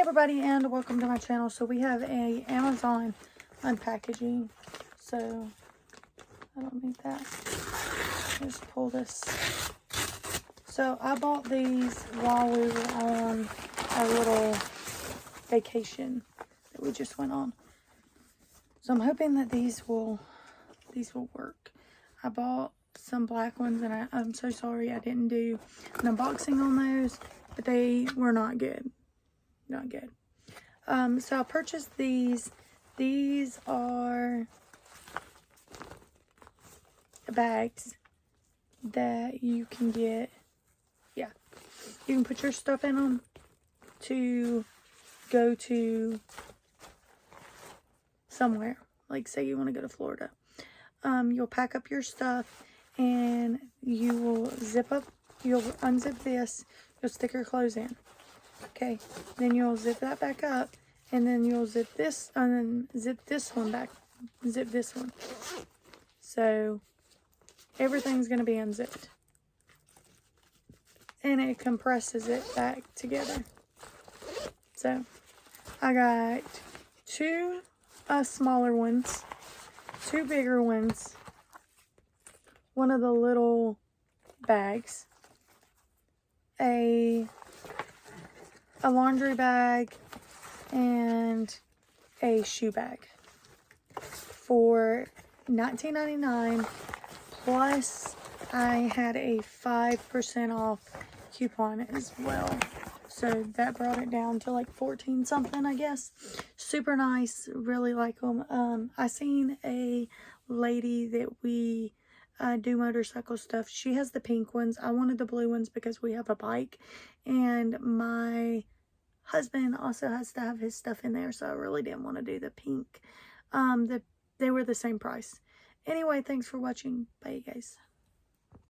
everybody, and welcome to my channel. So we have a Amazon unpackaging. So I don't need that. Just pull this. So I bought these while we were on our little vacation that we just went on. So I'm hoping that these will work. I bought some black ones, and I'm so sorry I didn't do an unboxing on those, but they were not good. Not good. So I purchased these. These are bags that you can get. Yeah, you can put your stuff in them to go to somewhere. Like, say you want to go to Florida. You'll pack up your stuff and you will you'll unzip this, you'll stick your clothes in. Okay, then you'll zip that back up, and then you'll zip this, and then zip this one back, zip this one. So everything's going to be unzipped. And it compresses it back together. So I got two smaller ones, two bigger ones, one of the little bags, a laundry bag, and a shoe bag for $19.99, plus I had a 5% off coupon as well, so that brought it down to like 14 something, I guess. Super nice, really like them. I seen a lady that we do motorcycle stuff. She has the pink ones. I wanted the blue ones because we have a bike, and my husband also has to have his stuff in there, so I really didn't want to do the pink. They were the same price. Anyway, thanks for watching. Bye, you guys.